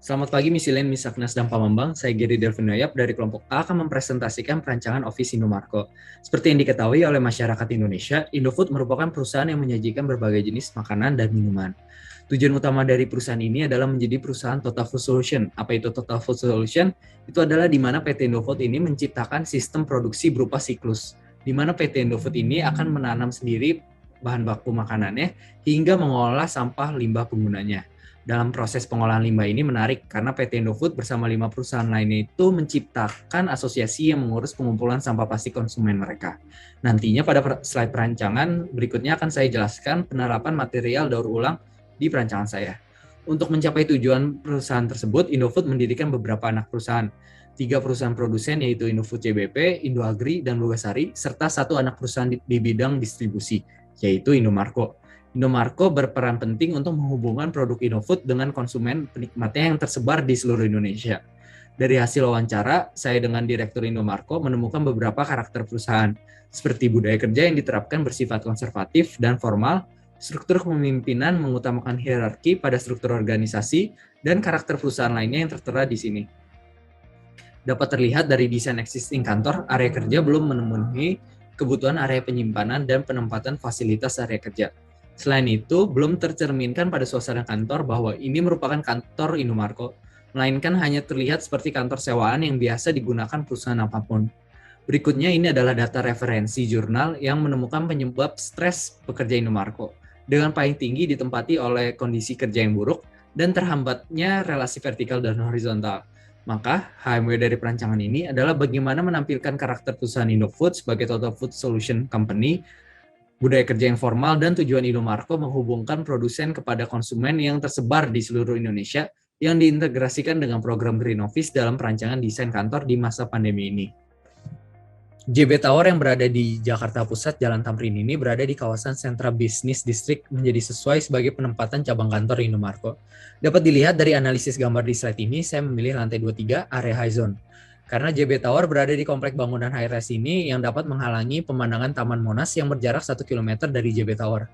Selamat pagi Misilin, Misaknas, dan Pak Bambang. Saya Giri Delvinoyap dari kelompok A akan mempresentasikan perancangan Office Indomarko. Seperti yang diketahui oleh masyarakat Indonesia, Indofood merupakan perusahaan yang menyajikan berbagai jenis makanan dan minuman. Tujuan utama dari perusahaan ini adalah menjadi perusahaan Total Food Solution. Apa itu Total Food Solution? Itu adalah di mana PT Indofood ini menciptakan sistem produksi berupa siklus, di mana PT Indofood ini akan menanam sendiri bahan baku makanannya hingga mengolah sampah limbah penggunanya. Dalam proses pengolahan limbah ini menarik karena PT Indofood bersama 5 perusahaan lainnya itu menciptakan asosiasi yang mengurus pengumpulan sampah plastik konsumen mereka. Nantinya pada slide perancangan berikutnya akan saya jelaskan penerapan material daur ulang di perancangan saya. Untuk mencapai tujuan perusahaan tersebut, Indofood mendirikan beberapa anak perusahaan. 3 perusahaan produsen yaitu Indofood CBP, Indoagri, dan Bogasari, serta 1 anak perusahaan di bidang distribusi, yaitu Indomarko. Indomarko berperan penting untuk menghubungkan produk Indofood dengan konsumen penikmatnya yang tersebar di seluruh Indonesia. Dari hasil wawancara, saya dengan Direktur Indomarko menemukan beberapa karakter perusahaan, seperti budaya kerja yang diterapkan bersifat konservatif dan formal, struktur kepemimpinan mengutamakan hierarki pada struktur organisasi, dan karakter perusahaan lainnya yang tertera di sini. Dapat terlihat dari desain existing kantor, area kerja belum memenuhi kebutuhan area penyimpanan dan penempatan fasilitas area kerja. Selain itu, belum tercerminkan pada suasana kantor bahwa ini merupakan kantor Indomarko, melainkan hanya terlihat seperti kantor sewaan yang biasa digunakan perusahaan apapun. Berikutnya ini adalah data referensi jurnal yang menemukan penyebab stres pekerja Indomarko, dengan paling tinggi ditempati oleh kondisi kerja yang buruk dan terhambatnya relasi vertikal dan horizontal. Maka, HMW dari perancangan ini adalah bagaimana menampilkan karakter perusahaan Indofood sebagai Total Food Solution Company, budaya kerja yang formal, dan tujuan Indomarko menghubungkan produsen kepada konsumen yang tersebar di seluruh Indonesia yang diintegrasikan dengan program Green Office dalam perancangan desain kantor di masa pandemi ini. JB Tower yang berada di Jakarta Pusat, Jalan Tamrin ini berada di kawasan sentra bisnis distrik menjadi sesuai sebagai penempatan cabang kantor Indomarko. Dapat dilihat dari analisis gambar di slide ini, saya memilih lantai 23 area high zone. Karena JB Tower berada di komplek bangunan high-rise ini yang dapat menghalangi pemandangan Taman Monas yang berjarak 1 km dari JB Tower.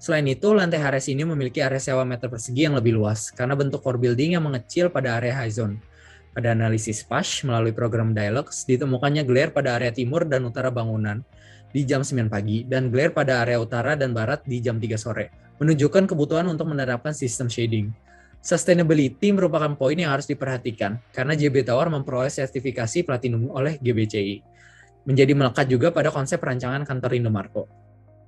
Selain itu, lantai high-rise ini memiliki area sewa meter persegi yang lebih luas, karena bentuk core building yang mengecil pada area high zone. Pada analisis PASH melalui program Dialogs, ditemukannya glare pada area timur dan utara bangunan di jam 9 pagi dan glare pada area utara dan barat di jam 3 sore, menunjukkan kebutuhan untuk menerapkan sistem shading. Sustainability merupakan poin yang harus diperhatikan karena JB Tower memperoleh sertifikasi platinum oleh GBCI. Menjadi melekat juga pada konsep perancangan kantor Indomarko.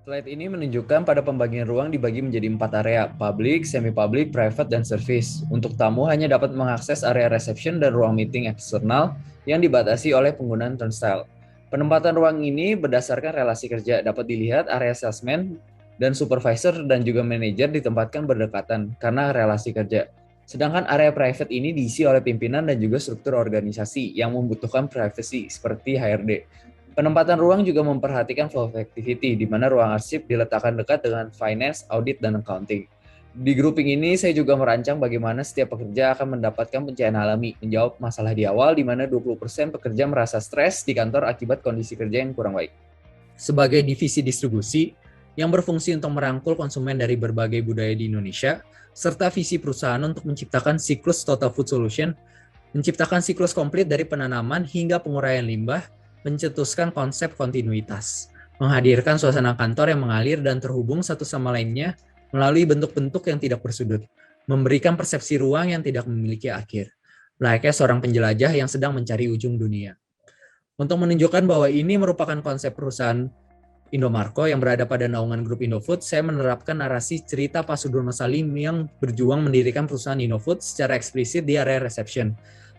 Slide ini menunjukkan pada pembagian ruang dibagi menjadi 4 area, public, semi-public, private, dan service. Untuk tamu hanya dapat mengakses area reception dan ruang meeting eksternal yang dibatasi oleh penggunaan turnstile. Penempatan ruang ini berdasarkan relasi kerja, dapat dilihat area salesman dan supervisor dan juga manajer ditempatkan berdekatan karena relasi kerja. Sedangkan area private ini diisi oleh pimpinan dan juga struktur organisasi yang membutuhkan privacy seperti HRD. Penempatan ruang juga memperhatikan flow of activity, di mana ruang arsip diletakkan dekat dengan finance, audit, dan accounting. Di grouping ini, saya juga merancang bagaimana setiap pekerja akan mendapatkan pencahayaan alami, menjawab masalah di awal, di mana 20% pekerja merasa stres di kantor akibat kondisi kerja yang kurang baik. Sebagai divisi distribusi, yang berfungsi untuk merangkul konsumen dari berbagai budaya di Indonesia, serta visi perusahaan untuk menciptakan siklus Total Food Solution, menciptakan siklus komplit dari penanaman hingga penguraian limbah, mencetuskan konsep kontinuitas, menghadirkan suasana kantor yang mengalir dan terhubung satu sama lainnya melalui bentuk-bentuk yang tidak bersudut, memberikan persepsi ruang yang tidak memiliki akhir, layaknya seorang penjelajah yang sedang mencari ujung dunia. Untuk menunjukkan bahwa ini merupakan konsep perusahaan Indomarko yang berada pada naungan grup Indofood, saya menerapkan narasi cerita Pak Sudono Salim yang berjuang mendirikan perusahaan Indofood secara eksplisit di area reception.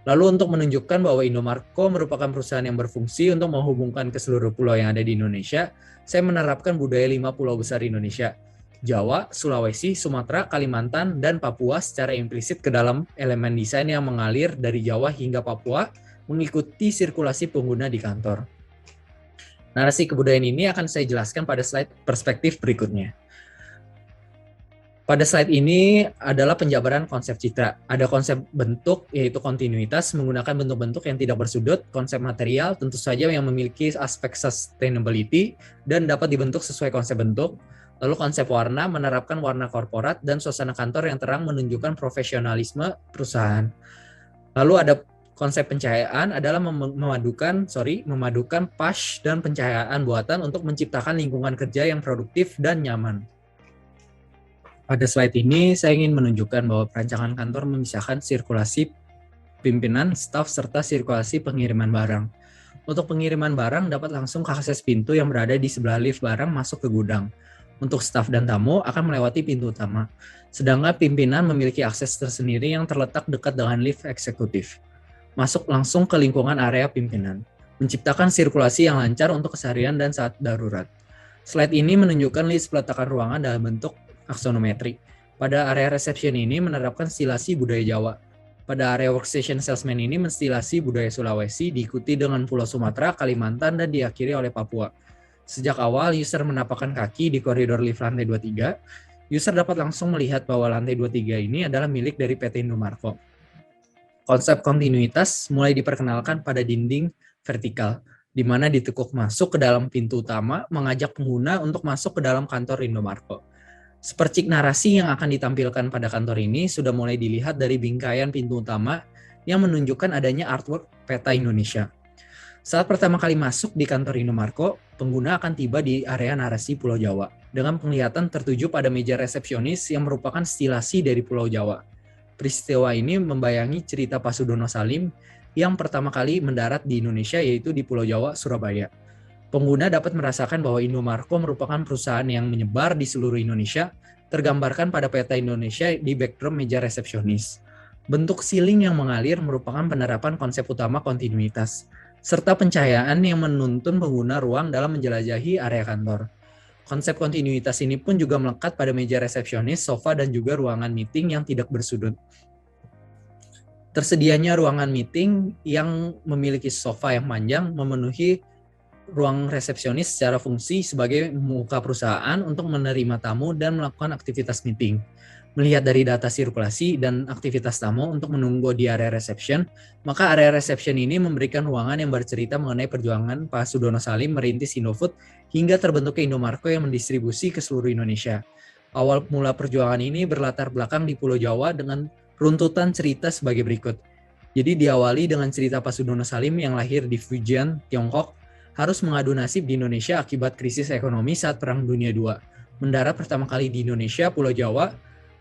Lalu untuk menunjukkan bahwa Indomarko merupakan perusahaan yang berfungsi untuk menghubungkan ke seluruh pulau yang ada di Indonesia, saya menerapkan budaya 5 pulau besar Indonesia, Jawa, Sulawesi, Sumatera, Kalimantan, dan Papua secara implisit ke dalam elemen desain yang mengalir dari Jawa hingga Papua, mengikuti sirkulasi pengguna di kantor. Narasi kebudayaan ini akan saya jelaskan pada slide perspektif berikutnya. Pada slide ini adalah penjabaran konsep citra. Ada konsep bentuk, yaitu kontinuitas, menggunakan bentuk-bentuk yang tidak bersudut, konsep material, tentu saja yang memiliki aspek sustainability, dan dapat dibentuk sesuai konsep bentuk, Lalu konsep warna menerapkan warna korporat dan suasana kantor yang terang menunjukkan profesionalisme perusahaan. Lalu ada konsep pencahayaan adalah memadukan PASH dan pencahayaan buatan untuk menciptakan lingkungan kerja yang produktif dan nyaman. Pada slide ini saya ingin menunjukkan bahwa perancangan kantor memisahkan sirkulasi pimpinan, staf, serta sirkulasi pengiriman barang. Untuk pengiriman barang dapat langsung ke akses pintu yang berada di sebelah lift barang masuk ke gudang. Untuk staf dan tamu akan melewati pintu utama. Sedangkan pimpinan memiliki akses tersendiri yang terletak dekat dengan lift eksekutif. Masuk langsung ke lingkungan area pimpinan. Menciptakan sirkulasi yang lancar untuk keseharian dan saat darurat. Slide ini menunjukkan list peletakan ruangan dalam bentuk aksonometri. Pada area reception ini menerapkan stilasi budaya Jawa. Pada area workstation salesman ini menstilasi budaya Sulawesi, diikuti dengan Pulau Sumatera, Kalimantan, dan diakhiri oleh Papua. Sejak awal, user menapakkan kaki di koridor lift lantai 23, user dapat langsung melihat bahwa lantai 23 ini adalah milik dari PT Indomarko. Konsep kontinuitas mulai diperkenalkan pada dinding vertikal, di mana ditekuk masuk ke dalam pintu utama, mengajak pengguna untuk masuk ke dalam kantor Indomarko. Sepercik narasi yang akan ditampilkan pada kantor ini sudah mulai dilihat dari bingkaian pintu utama yang menunjukkan adanya artwork peta Indonesia. Saat pertama kali masuk di kantor Indomarko, pengguna akan tiba di area narasi Pulau Jawa dengan penglihatan tertuju pada meja resepsionis yang merupakan stilasi dari Pulau Jawa. Peristiwa ini membayangi cerita Pasudono Salim yang pertama kali mendarat di Indonesia, yaitu di Pulau Jawa, Surabaya. Pengguna dapat merasakan bahwa Indomarko merupakan perusahaan yang menyebar di seluruh Indonesia, tergambarkan pada peta Indonesia di backdrop meja resepsionis. Bentuk siling yang mengalir merupakan penerapan konsep utama kontinuitas, serta pencahayaan yang menuntun pengguna ruang dalam menjelajahi area kantor. Konsep kontinuitas ini pun juga melekat pada meja resepsionis, sofa, dan juga ruangan meeting yang tidak bersudut. Tersedianya ruangan meeting yang memiliki sofa yang panjang memenuhi ruang resepsionis secara fungsi sebagai muka perusahaan untuk menerima tamu dan melakukan aktivitas meeting. Melihat dari data sirkulasi dan aktivitas tamu untuk menunggu di area reception, maka area reception ini memberikan ruangan yang bercerita mengenai perjuangan Pak Sudono Salim merintis Indofood hingga terbentuknya Indomarko yang mendistribusi ke seluruh Indonesia. Awal mula perjuangan ini berlatar belakang di Pulau Jawa dengan runtutan cerita sebagai berikut. Jadi diawali dengan cerita Pak Sudono Salim yang lahir di Fujian, Tiongkok, harus mengadu nasib di Indonesia akibat krisis ekonomi saat Perang Dunia II. Mendarat pertama kali di Indonesia, Pulau Jawa,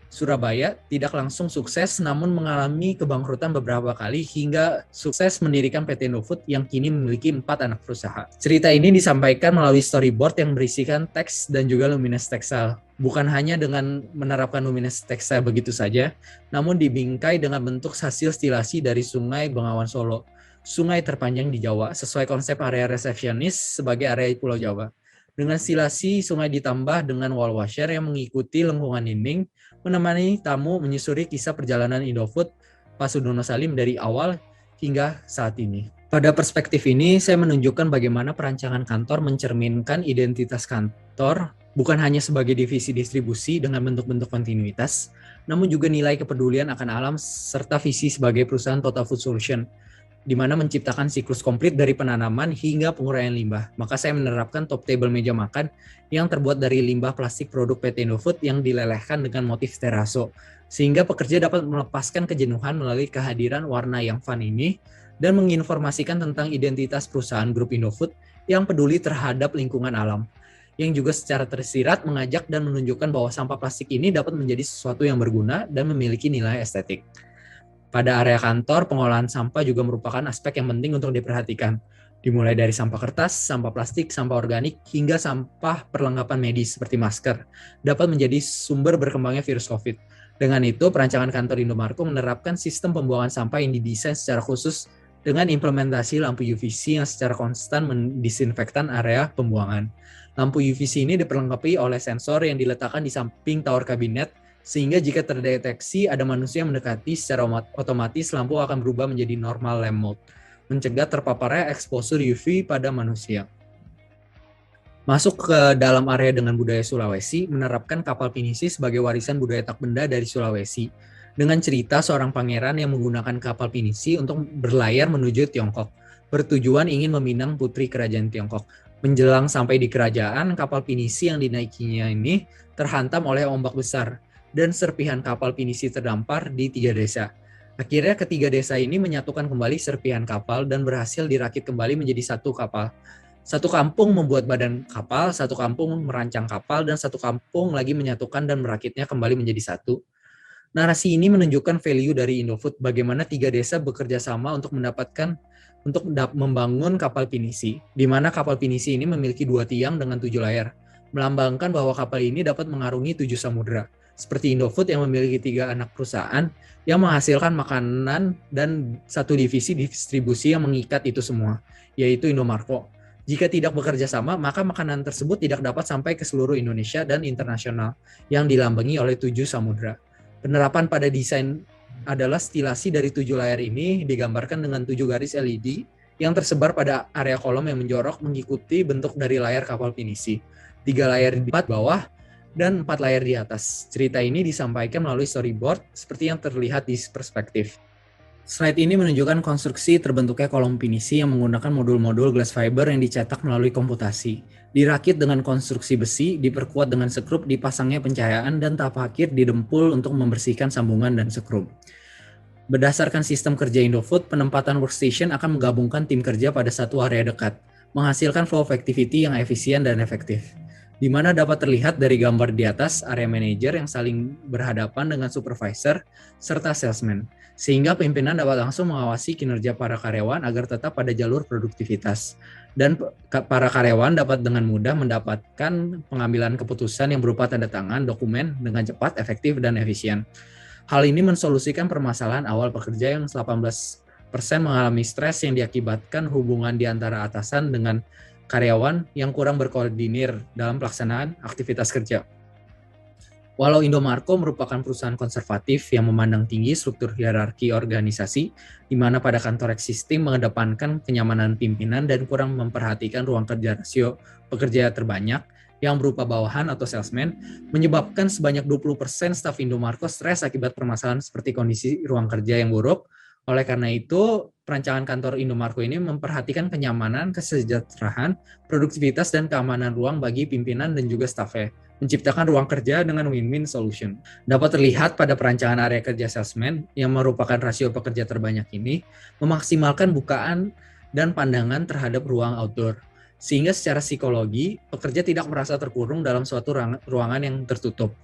Surabaya, tidak langsung sukses namun mengalami kebangkrutan beberapa kali hingga sukses mendirikan PT Indofood yang kini memiliki 4 anak perusahaan. Cerita ini disampaikan melalui storyboard yang berisikan teks dan juga luminous textile. Bukan hanya dengan menerapkan luminous textile begitu saja, namun dibingkai dengan bentuk hasil stilasi dari Sungai Bengawan Solo, sungai terpanjang di Jawa, sesuai konsep area resepsionis sebagai area Pulau Jawa. Dengan stilasi sungai ditambah dengan wall washer yang mengikuti lengkungan dinding, menemani tamu menyusuri kisah perjalanan Indofood Pak Sudono Salim dari awal hingga saat ini. Pada perspektif ini, saya menunjukkan bagaimana perancangan kantor mencerminkan identitas kantor, bukan hanya sebagai divisi distribusi dengan bentuk-bentuk kontinuitas, namun juga nilai kepedulian akan alam serta visi sebagai perusahaan Total Food Solution, di mana menciptakan siklus komplit dari penanaman hingga penguraian limbah. Maka saya menerapkan top table meja makan yang terbuat dari limbah plastik produk PT Indofood yang dilelehkan dengan motif teraso, sehingga pekerja dapat melepaskan kejenuhan melalui kehadiran warna yang fun ini dan menginformasikan tentang identitas perusahaan grup Indofood yang peduli terhadap lingkungan alam, yang juga secara tersirat mengajak dan menunjukkan bahwa sampah plastik ini dapat menjadi sesuatu yang berguna dan memiliki nilai estetik. Pada area kantor, pengolahan sampah juga merupakan aspek yang penting untuk diperhatikan. Dimulai dari sampah kertas, sampah plastik, sampah organik, hingga sampah perlengkapan medis seperti masker, dapat menjadi sumber berkembangnya virus COVID. Dengan itu, perancangan kantor Indomarko menerapkan sistem pembuangan sampah yang didesain secara khusus dengan implementasi lampu UVC yang secara konstan mendisinfektan area pembuangan. Lampu UVC ini diperlengkapi oleh sensor yang diletakkan di samping tower kabinet, sehingga jika terdeteksi ada manusia mendekati, secara otomatis lampu akan berubah menjadi normal lamp mode, mencegah terpaparnya exposure UV pada manusia. Masuk ke dalam area dengan budaya Sulawesi, menerapkan kapal pinisi sebagai warisan budaya tak benda dari Sulawesi, dengan cerita seorang pangeran yang menggunakan kapal pinisi untuk berlayar menuju Tiongkok, bertujuan ingin meminang putri kerajaan Tiongkok. Menjelang sampai di kerajaan, kapal pinisi yang dinaikinya ini terhantam oleh ombak besar dan serpihan kapal pinisi terdampar di 3 desa. Akhirnya ketiga desa ini menyatukan kembali serpihan kapal dan berhasil dirakit kembali menjadi satu kapal. Satu kampung membuat badan kapal, satu kampung merancang kapal, dan satu kampung lagi menyatukan dan merakitnya kembali menjadi satu. Narasi ini menunjukkan value dari Indofood, bagaimana 3 desa bekerja sama untuk membangun kapal pinisi, di mana kapal pinisi ini memiliki 2 tiang dengan 7 layar, melambangkan bahwa kapal ini dapat mengarungi 7 samudera. Seperti Indofood yang memiliki 3 anak perusahaan yang menghasilkan makanan dan satu divisi distribusi yang mengikat itu semua, yaitu Indomarko. Jika tidak bekerja sama, maka makanan tersebut tidak dapat sampai ke seluruh Indonesia dan internasional yang dilambangi oleh 7 samudera. Penerapan pada desain adalah stilasi dari 7 layar ini digambarkan dengan 7 garis LED yang tersebar pada area kolom yang menjorok mengikuti bentuk dari layar kapal pinisi. 3 layar di bawah dan 4 layar di atas. Cerita ini disampaikan melalui storyboard seperti yang terlihat di perspektif. Slide ini menunjukkan konstruksi terbentuknya kolom pinisi yang menggunakan modul-modul glass fiber yang dicetak melalui komputasi. Dirakit dengan konstruksi besi, diperkuat dengan sekrup, dipasangnya pencahayaan, dan tahap akhir didempul untuk membersihkan sambungan dan sekrup. Berdasarkan sistem kerja Indofood, penempatan workstation akan menggabungkan tim kerja pada satu area dekat, menghasilkan flow of activity yang efisien dan efektif. Di mana dapat terlihat dari gambar di atas area manager yang saling berhadapan dengan supervisor serta salesman, sehingga pimpinan dapat langsung mengawasi kinerja para karyawan agar tetap pada jalur produktivitas. Dan para karyawan dapat dengan mudah mendapatkan pengambilan keputusan yang berupa tanda tangan dokumen dengan cepat, efektif, dan efisien. Hal ini mensolusikan permasalahan awal pekerja yang 18% mengalami stres yang diakibatkan hubungan di antara atasan dengan karyawan yang kurang berkoordinir dalam pelaksanaan aktivitas kerja. Walau Indomarko merupakan perusahaan konservatif yang memandang tinggi struktur hierarki organisasi, di mana pada kantor existing mengedepankan kenyamanan pimpinan dan kurang memperhatikan ruang kerja rasio pekerja terbanyak yang berupa bawahan atau salesman, menyebabkan sebanyak 20% staf Indomarko stres akibat permasalahan seperti kondisi ruang kerja yang buruk. Oleh karena itu, perancangan kantor Indomarko ini memperhatikan kenyamanan, kesejahteraan, produktivitas, dan keamanan ruang bagi pimpinan dan juga stafnya, menciptakan ruang kerja dengan win-win solution. Dapat terlihat pada perancangan area kerja salesman yang merupakan rasio pekerja terbanyak ini, memaksimalkan bukaan dan pandangan terhadap ruang outdoor. Sehingga secara psikologi, pekerja tidak merasa terkurung dalam suatu ruangan yang tertutup,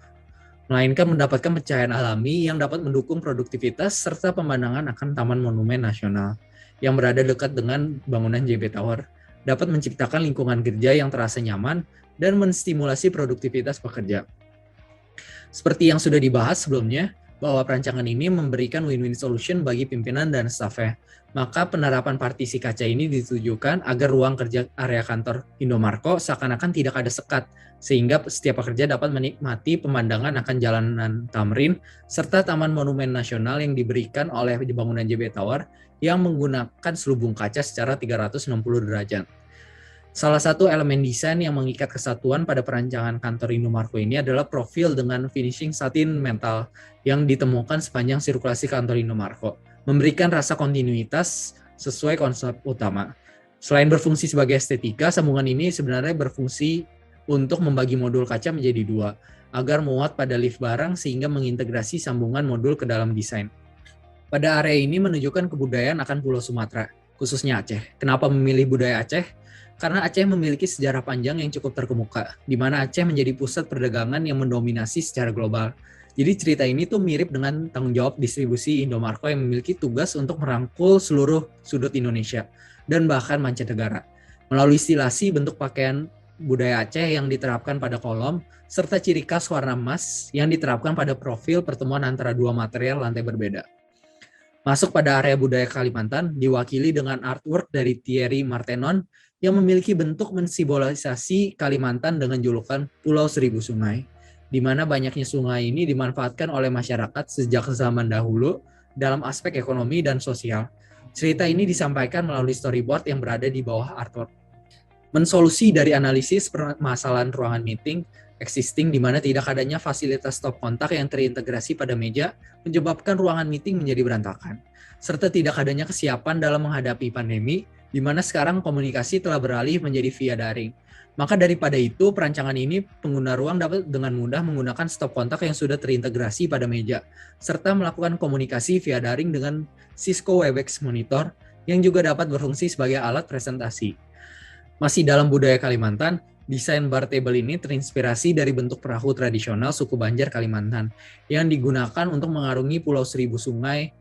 melainkan mendapatkan pencahayaan alami yang dapat mendukung produktivitas serta pemandangan akan Taman Monumen Nasional yang berada dekat dengan bangunan JB Tower, dapat menciptakan lingkungan kerja yang terasa nyaman dan menstimulasi produktivitas pekerja. Seperti yang sudah dibahas sebelumnya, bahwa perancangan ini memberikan win-win solution bagi pimpinan dan stafnya. Maka penerapan partisi kaca ini ditujukan agar ruang kerja area kantor Indomarko seakan-akan tidak ada sekat, sehingga setiap pekerja dapat menikmati pemandangan akan jalanan Tamrin serta Taman Monumen Nasional yang diberikan oleh bangunan JB Tower yang menggunakan selubung kaca secara 360 derajat. Salah satu elemen desain yang mengikat kesatuan pada perancangan kantor Indomarko ini adalah profil dengan finishing satin metal yang ditemukan sepanjang sirkulasi kantor Indomarko, memberikan rasa kontinuitas sesuai konsep utama. Selain berfungsi sebagai estetika, sambungan ini sebenarnya berfungsi untuk membagi modul kaca menjadi 2, agar muat pada lift barang sehingga mengintegrasi sambungan modul ke dalam desain. Pada area ini menunjukkan kebudayaan akan Pulau Sumatera, khususnya Aceh. Kenapa memilih budaya Aceh? Karena Aceh memiliki sejarah panjang yang cukup terkemuka, di mana Aceh menjadi pusat perdagangan yang mendominasi secara global. Jadi cerita ini tuh mirip dengan tanggung jawab distribusi Indomarko yang memiliki tugas untuk merangkul seluruh sudut Indonesia dan bahkan mancanegara. Melalui stilasi bentuk pakaian budaya Aceh yang diterapkan pada kolom, serta ciri khas warna emas yang diterapkan pada profil pertemuan antara dua material lantai berbeda. Masuk pada area budaya Kalimantan, diwakili dengan artwork dari Thierry Martenon yang memiliki bentuk mensimbolisasi Kalimantan dengan julukan Pulau Seribu Sungai, di mana banyaknya sungai ini dimanfaatkan oleh masyarakat sejak zaman dahulu dalam aspek ekonomi dan sosial. Cerita ini disampaikan melalui storyboard yang berada di bawah artwork. Mensolusi dari analisis permasalahan ruangan meeting existing di mana tidak adanya fasilitas stop kontak yang terintegrasi pada meja menyebabkan ruangan meeting menjadi berantakan, serta tidak adanya kesiapan dalam menghadapi pandemi di mana sekarang komunikasi telah beralih menjadi via daring. Maka daripada itu, perancangan ini pengguna ruang dapat dengan mudah menggunakan stop kontak yang sudah terintegrasi pada meja, serta melakukan komunikasi via daring dengan Cisco Webex Monitor yang juga dapat berfungsi sebagai alat presentasi. Masih dalam budaya Kalimantan, desain bar table ini terinspirasi dari bentuk perahu tradisional suku Banjar Kalimantan yang digunakan untuk mengarungi Pulau Seribu Sungai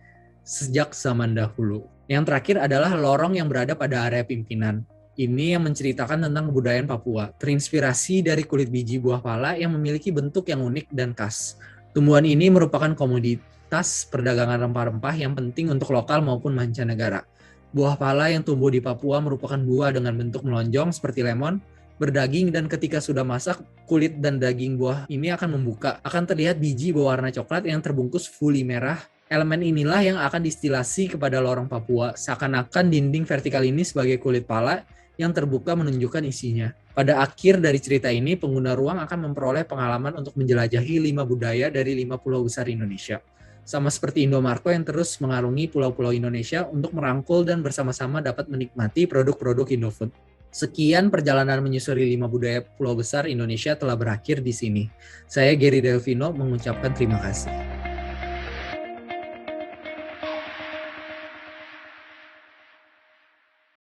sejak zaman dahulu. Yang terakhir adalah lorong yang berada pada area pimpinan. Ini yang menceritakan tentang kebudayaan Papua, terinspirasi dari kulit biji buah pala yang memiliki bentuk yang unik dan khas. Tumbuhan ini merupakan komoditas perdagangan rempah-rempah yang penting untuk lokal maupun mancanegara. Buah pala yang tumbuh di Papua merupakan buah dengan bentuk melonjong seperti lemon, berdaging, dan ketika sudah masak, kulit dan daging buah ini akan membuka. Akan terlihat biji berwarna coklat yang terbungkus fuli merah. Elemen inilah yang akan distilasi kepada lorong Papua, seakan-akan dinding vertikal ini sebagai kulit pala yang terbuka menunjukkan isinya. Pada akhir dari cerita ini, pengguna ruang akan memperoleh pengalaman untuk menjelajahi 5 budaya dari 5 pulau besar Indonesia. Sama seperti Indomarko yang terus mengarungi pulau-pulau Indonesia untuk merangkul dan bersama-sama dapat menikmati produk-produk Indofood. Sekian perjalanan menyusuri 5 budaya pulau besar Indonesia telah berakhir di sini. Saya Gary Delvino mengucapkan terima kasih.